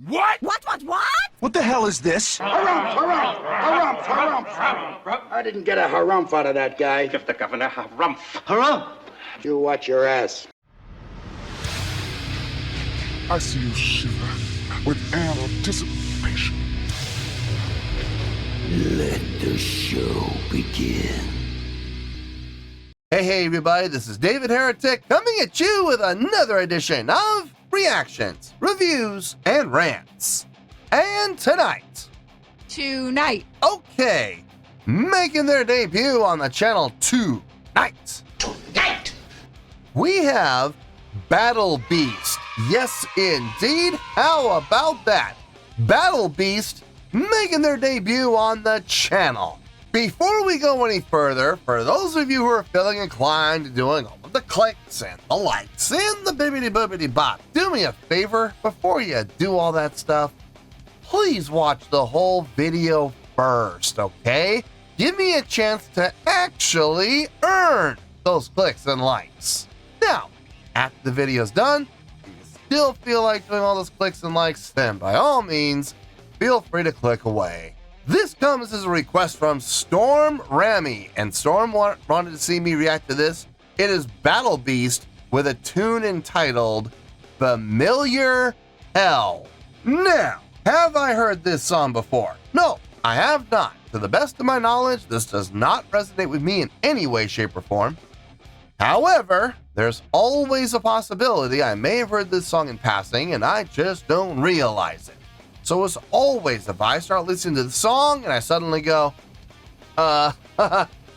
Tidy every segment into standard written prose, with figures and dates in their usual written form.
What? What? What the hell is this? Harumph. I didn't get a harumph out of that guy. Give the governor harumph. Harumph! You watch your ass. I see you shiver with anticipation. Let the show begin. Hey everybody, this is David Heretic coming at you with another edition of Reactions, Reviews, and Rants. And tonight, okay, making their debut on the channel tonight, we have Battle Beast. Yes, indeed. How about that? Battle Beast making their debut on the channel. Before we go any further, for those of you who are feeling inclined to doing all of the clicks and the likes and the bibbidi-bobbidi bop, do me a favor before you do all that stuff. Please watch the whole video first, okay? Give me a chance to actually earn those clicks and likes. Now, after the video's done, if you still feel like doing all those clicks and likes, then by all means, feel free to click away. This comes as a request from Storm Rami, and Storm wanted to see me react to this. It is Battle Beast with a tune entitled Familiar Hell. Now, have I heard this song before? No, I have not. To the best of my knowledge, this does not resonate with me in any way, shape, or form. However, there's always a possibility I may have heard this song in passing and I just don't realize it. So as always, if I start listening to the song and I suddenly go, yeah,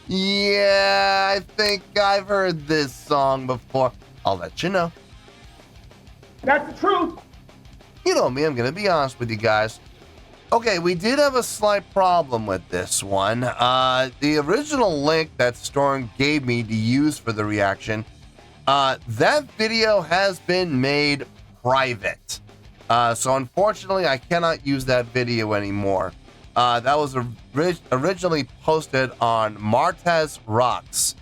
I think I've heard this song before, I'll let you know. That's the truth. You know me, I'm going to be honest with you guys. Okay, we did have a slight problem with this one. The original link that Storm gave me to use for the reaction, that video has been made private. So unfortunately, I cannot use that video anymore. That was originally posted on Martez Rock's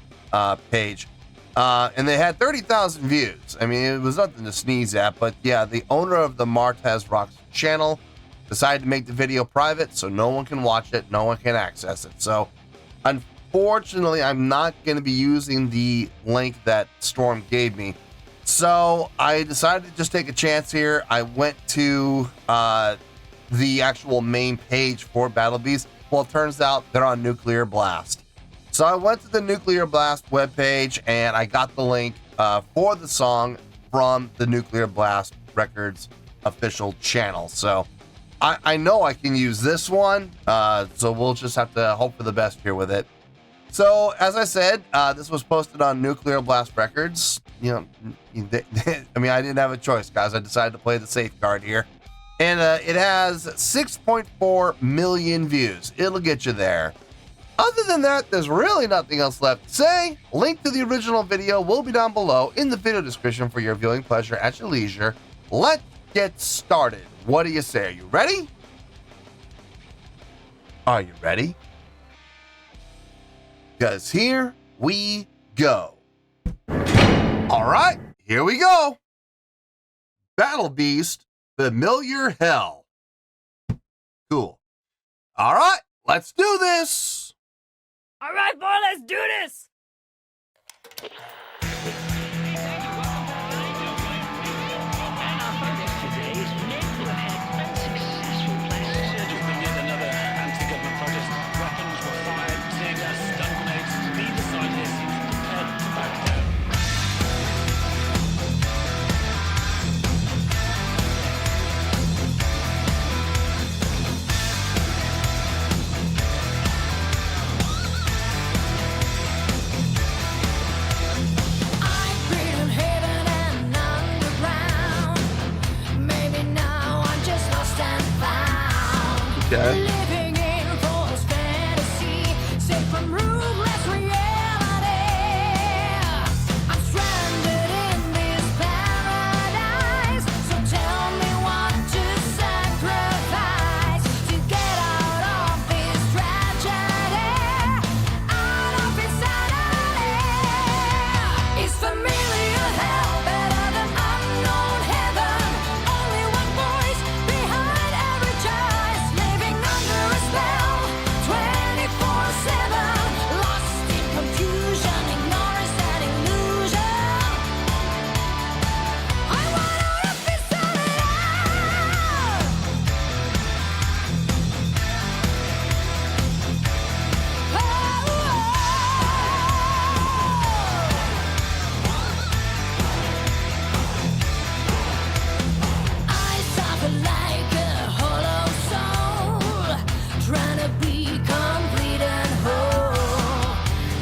page. And they had 30,000 views. I mean, it was nothing to sneeze at, but yeah, the owner of the Martez Rock's channel decided to make the video private so no one can watch it, no one can access it. So unfortunately, I'm not going to be using the link that Storm gave me. So I decided to just take a chance here. I went to the actual main page for Battle Beast. Well, it turns out they're on Nuclear Blast. So I went to the Nuclear Blast webpage and I got the link for the song from the Nuclear Blast Records official channel. So I know I can use this one. So we'll just have to hope for the best here with it. So, as I said, this was posted on Nuclear Blast Records. You know, I mean, I didn't have a choice, guys. I decided to play the safe card here. And it has 6.4 million views. It'll get you there. Other than that, there's really nothing else left to say. Link to the original video will be down below in the video description for your viewing pleasure at your leisure. Let's get started. What do you say? Are you ready? Are you ready? Because here we go. All right, here we go. Battle Beast, Familiar Hell. Cool. All right, let's do this. All right, boy, let's do this. Okay. Living in false fantasy, safe from ruthless reality. I'm stranded in this paradise, so tell me what to sacrifice to get out of this tragedy, out of insanity. Is familiar hell better than unknown heaven? Only one voice behind suffer like a hollow soul, trying to be complete and whole.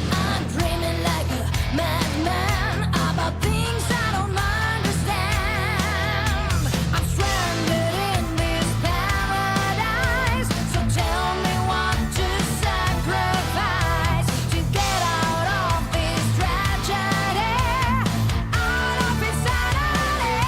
I'm dreaming like a madman about things I don't understand. I'm stranded in this paradise, so tell me what to sacrifice to get out of this tragedy, out of insanity.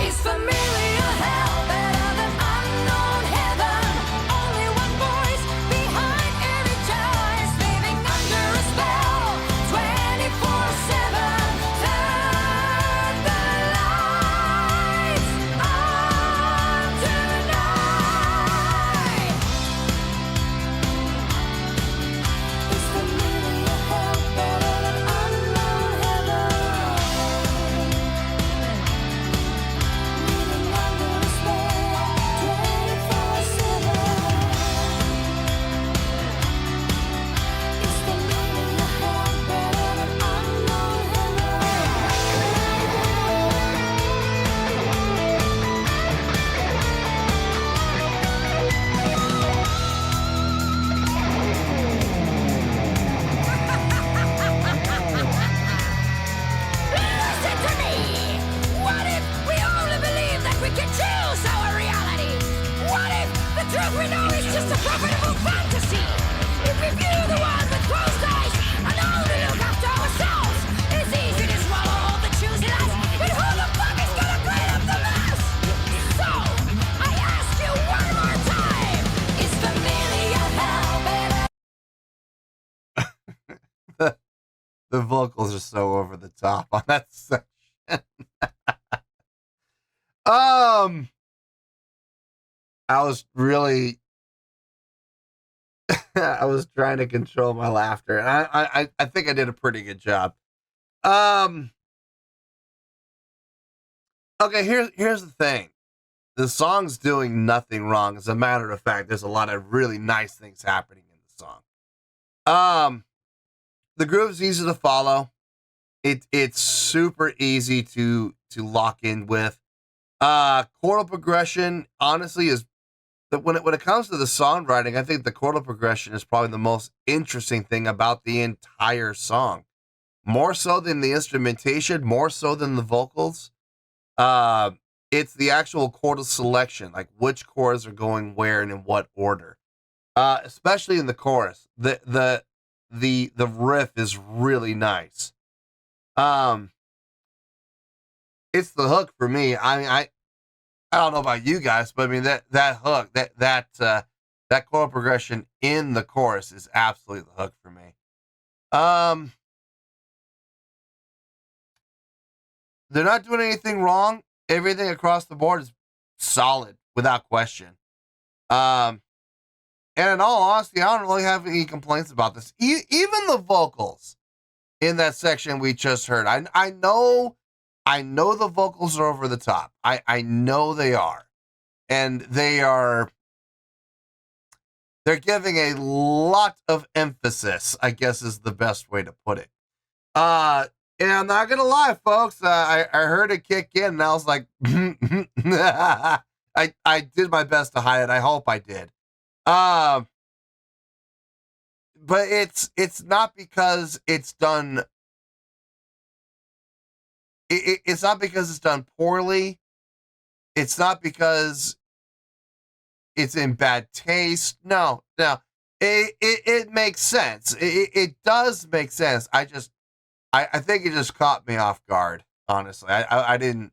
Is familiar hell better than unknown heaven? Only one voice behind every choice, living under a spell 24/7. Turn the lights on tonight. Is familiar hell better than unknown heaven? Living under a spell 24/7. Is familiar hell better than unknown heaven? Listen to me! What if we only believe that we can choose our reality? What if the truth we know is just a profitable fantasy? If we view the world with closed eyes and only look after ourselves, it's easy to swallow all the choosy lies. But who the fuck is gonna clean up the mess? So, I ask you one more time, is familiar hell better? The vocals are so over the top on that section. I was really I was trying to control my laughter, and I think I did a pretty good job. Okay, here's the thing. The song's doing nothing wrong. As a matter of fact, there's a lot of really nice things happening in the song. The groove's easy to follow. It's super easy to lock in with. Chordal progression, honestly, is when it comes to the songwriting, I think the chordal progression is probably the most interesting thing about the entire song. More so than the instrumentation, more so than the vocals. It's the actual chordal selection, like which chords are going where and in what order. Especially in the chorus. The riff is really nice. It's the hook for me. I mean, I don't know about you guys, but I mean that hook, that chord progression in the chorus is absolutely the hook for me. They're not doing anything wrong. Everything across the board is solid, without question. And in all honesty, I don't really have any complaints about this. Even the vocals in that section we just heard. I know the vocals are over the top. I know they are. And they're giving a lot of emphasis, I guess is the best way to put it. And I'm not gonna lie, folks. I heard it kick in, and I was like, I did my best to hide it. I hope I did. But it's not because it's done. It's not because it's done poorly. It's not because it's in bad taste. No. It makes sense. It does make sense. I think it just caught me off guard. Honestly, I didn't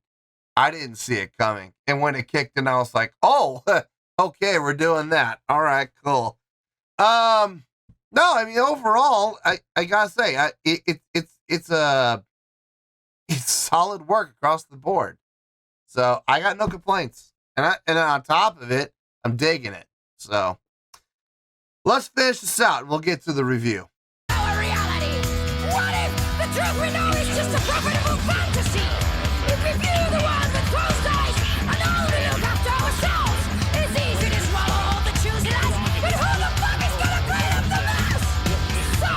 see it coming. And when it kicked in, I was like, oh, okay, we're doing that. All right, cool. No, I mean, overall, I gotta say, it's solid work across the board. So I got no complaints. And on top of it, I'm digging it. So let's finish this out and we'll get to the review. Our reality. What if the truth we know is just a profitable fantasy? If we view the world with closed eyes and only look after ourselves, it's easy to swallow all the choosy lies. But who the fuck is gonna clean up the mess? So,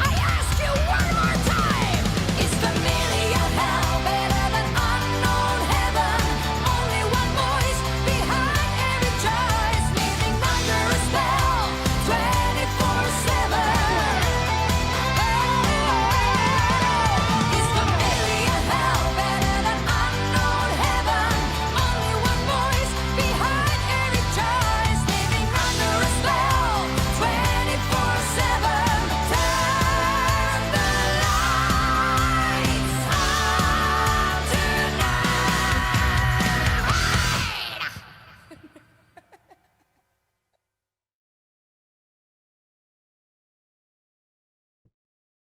I ask you one more time. Is familiar hell better than unknown heaven? Only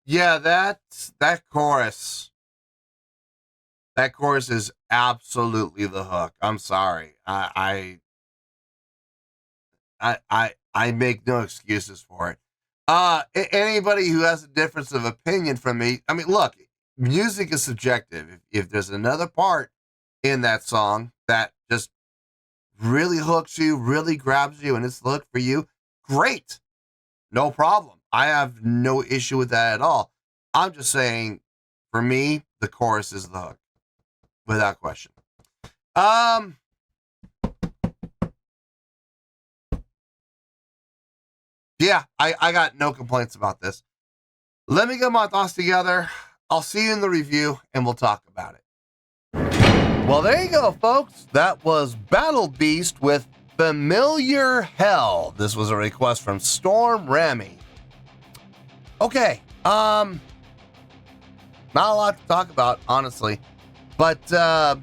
Yeah, that chorus. That chorus is absolutely the hook. I'm sorry. I make no excuses for it. Anybody who has a difference of opinion from me, I mean, look, music is subjective. If there's another part in that song that just really hooks you, really grabs you, and it's the hook for you, great. No problem. I have no issue with that at all. I'm just saying, for me, the chorus is the hook. Without question. Yeah, I got no complaints about this. Let me get my thoughts together. I'll see you in the review, and we'll talk about it. Well, there you go, folks. That was Battle Beast with Familiar Hell. This was a request from Storm Rami. Okay, not a lot to talk about, honestly. But I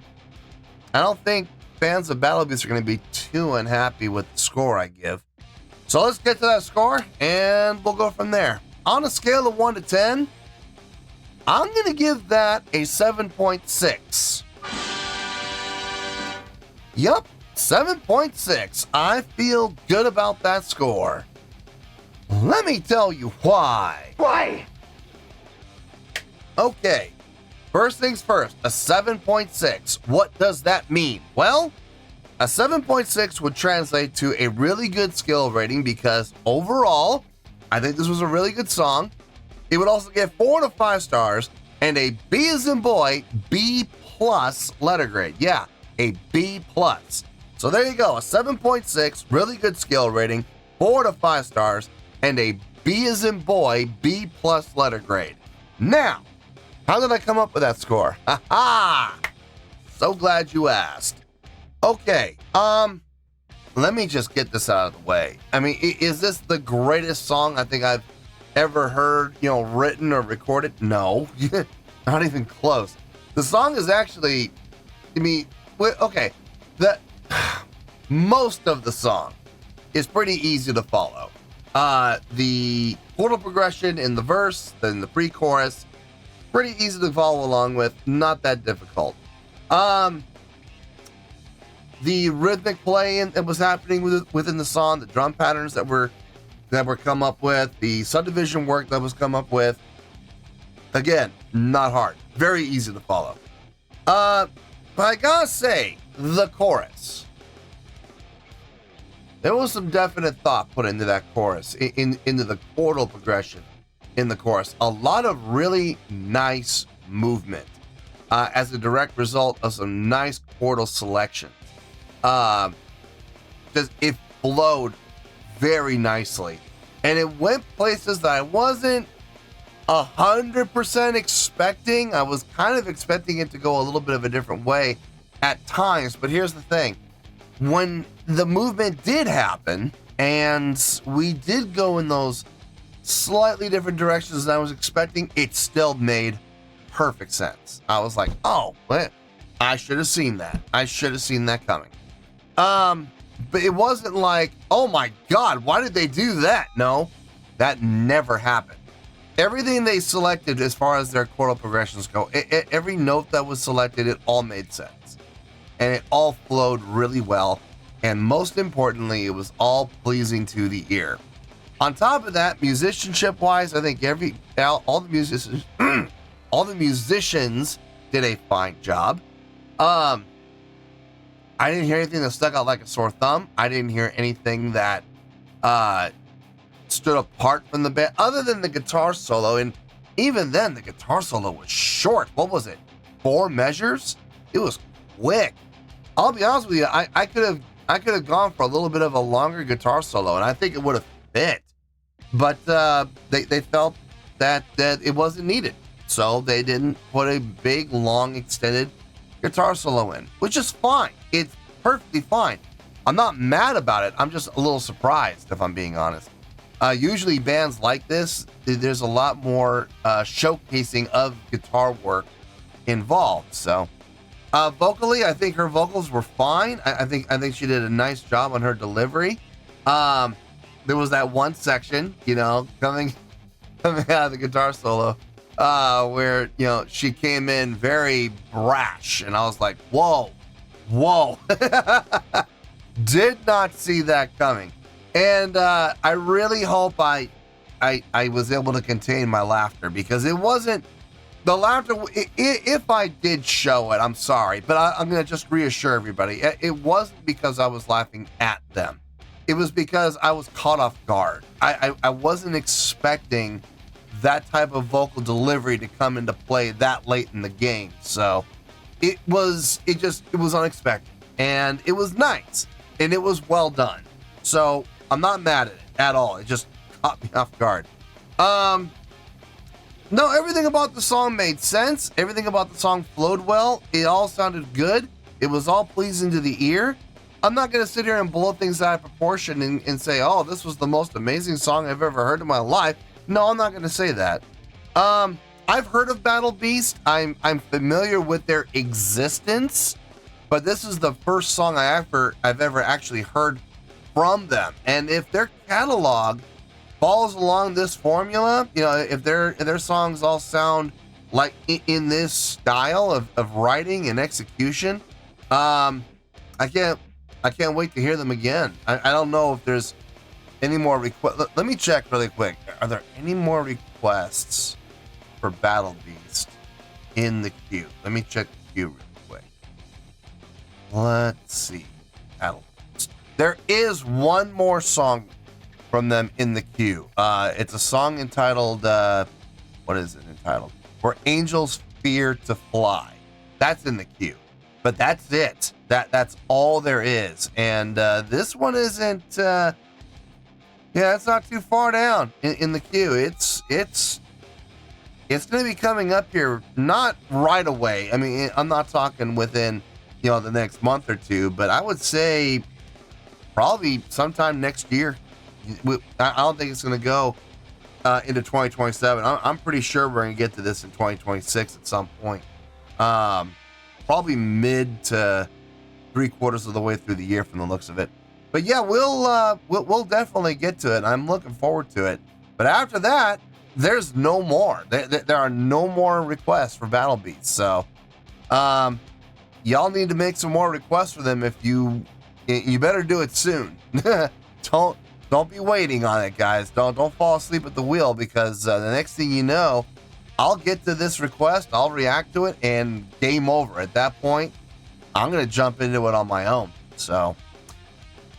don't think fans of Battle Beast are going to be too unhappy with the score I give. So let's get to that score, and we'll go from there. On a scale of 1 to 10, I'm going to give that a 7.6. Yup, 7.6. I feel good about that score. Let me tell you why. Why? Okay, first things first, a 7.6. What does that mean? Well, a 7.6 would translate to a really good skill rating because overall, I think this was a really good song. It would also get 4 to 5 stars and a B as in boy, B plus letter grade. Yeah, a B plus. So there you go, a 7.6, really good skill rating, 4 to 5 stars, and a B as in boy, B plus letter grade. Now, how did I come up with that score? Ha ha! So glad you asked. Okay, let me just get this out of the way. I mean, is this the greatest song I think I've ever heard, written or recorded? No, not even close. The song is actually, most of the song is pretty easy to follow. The chordal progression in the verse, then the pre-chorus, pretty easy to follow along with, not that difficult. The rhythmic playing that was happening within the song, the drum patterns that were come up with, the subdivision work that was come up with, again, not hard, very easy to follow. But I gotta say, the chorus, there was some definite thought put into that chorus, into the chordal progression in the chorus. A lot of really nice movement as a direct result of some nice chordal selections. Just it flowed very nicely, and it went places that I wasn't 100% expecting. I was kind of expecting it to go a little bit of a different way at times, but here's the thing. When the movement did happen, and we did go in those slightly different directions than I was expecting, it still made perfect sense. I was like, oh, I should have seen that. I should have seen that coming. But it wasn't like, oh my God, why did they do that? No, that never happened. Everything they selected as far as their chordal progressions go, every note that was selected, it all made sense. And it all flowed really well. And most importantly, it was all pleasing to the ear. On top of that, musicianship-wise, I think all the musicians, all the musicians did a fine job. I didn't hear anything that stuck out like a sore thumb. I didn't hear anything that stood apart from the band, other than the guitar solo. And even then, the guitar solo was short. What was it? 4 measures? It was quick. I'll be honest with you. I could have gone for a little bit of a longer guitar solo, and I think it would have fit. But they felt that it wasn't needed, so they didn't put a big, long, extended guitar solo in, which is fine. It's perfectly fine. I'm not mad about it. I'm just a little surprised, if I'm being honest. Usually bands like this, there's a lot more showcasing of guitar work involved. So vocally, I think her vocals were fine. I think she did a nice job on her delivery. There was that one section, coming coming out of the guitar solo, where, you know, she came in very brash, and I was like, whoa. Did not see that coming. And I really hope I was able to contain my laughter, because it wasn't the laughter. If I did show it, I'm sorry, but I'm going to just reassure everybody. It wasn't because I was laughing at them. It was because I was caught off guard. I wasn't expecting that type of vocal delivery to come into play that late in the game. So it was unexpected, and it was nice, and it was well done. So I'm not mad at it at all. It just caught me off guard. No, everything about the song made sense. Everything about the song flowed well. It all sounded good. It was all pleasing to the ear. I'm not going to sit here and blow things out of proportion and say, oh, this was the most amazing song I've ever heard in my life. No, I'm not going to say that. I've heard of Battle Beast. I'm familiar with their existence, but this is the first song I've ever actually heard from them. And if their catalog follows along this formula, you know, if their songs all sound like in this style of writing and execution, I can't wait to hear them again. I don't know if there's any more requests. Let me check really quick. Are there any more requests for Battle Beast in the queue? Let me check the queue real quick. Let's see. Battle Beast. There is one more song from them in the queue. It's a song entitled, what is it entitled? Where Angels Fear to Fly. That's in the queue. But that's it. That's all there is. And this one isn't. It's not too far down in the queue. It's going to be coming up here, not right away. I mean, I'm not talking within, you know, the next month or two, but I would say probably sometime next year. I don't think it's going to go into 2027. I'm pretty sure we're going to get to this in 2026 at some point. Probably mid to 3/4 of the way through the year from the looks of it. But yeah, we'll definitely get to it. I'm looking forward to it. But after that, there's no more. There are no more requests for Battle Beats. So, y'all need to make some more requests for them. If you better do it soon. Don't be waiting on it, guys. Don't fall asleep at the wheel, because the next thing you know, I'll get to this request, I'll react to it, and game over. At that point, I'm going to jump into it on my own. So,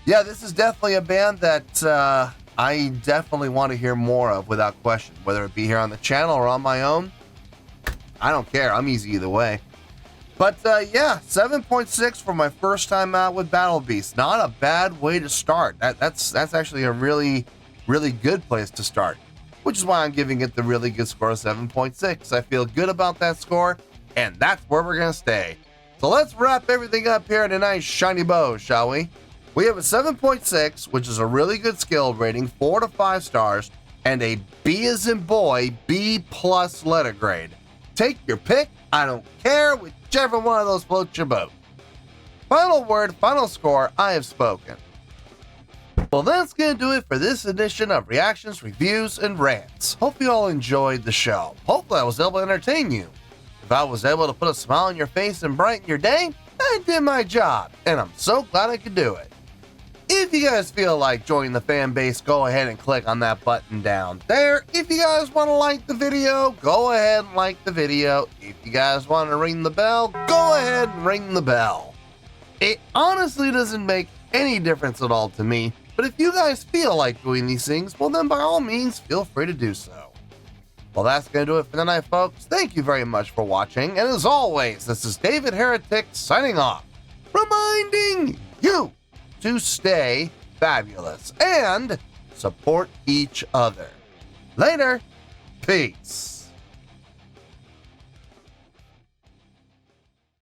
yeah, this is definitely a band that I definitely want to hear more of, without question. Whether it be here on the channel or on my own, I don't care. I'm easy either way. But, yeah, 7.6 for my first time out with Battle Beast. Not a bad way to start. That's actually a really, really good place to start, which is why I'm giving it the really good score of 7.6. I feel good about that score, and that's where we're going to stay. So let's wrap everything up here in a nice shiny bow, shall we? We have a 7.6, which is a really good skill rating, 4 to 5 stars, and a B as in boy, B+ letter grade. Take your pick. I don't care, whichever one of those floats your boat. Final word, final score, I have spoken. Well, that's going to do it for this edition of Reactions, Reviews, and Rants. Hope you all enjoyed the show. Hopefully I was able to entertain you. If I was able to put a smile on your face and brighten your day, I did my job, and I'm so glad I could do it. If you guys feel like joining the fan base, go ahead and click on that button down there. If you guys want to like the video, go ahead and like the video. If you guys want to ring the bell, go ahead and ring the bell. It honestly doesn't make any difference at all to me, but if you guys feel like doing these things, well then by all means, feel free to do so. Well, that's going to do it for tonight, folks. Thank you very much for watching, and as always, this is David Heretic signing off, reminding you to stay fabulous and support each other. Later. Peace.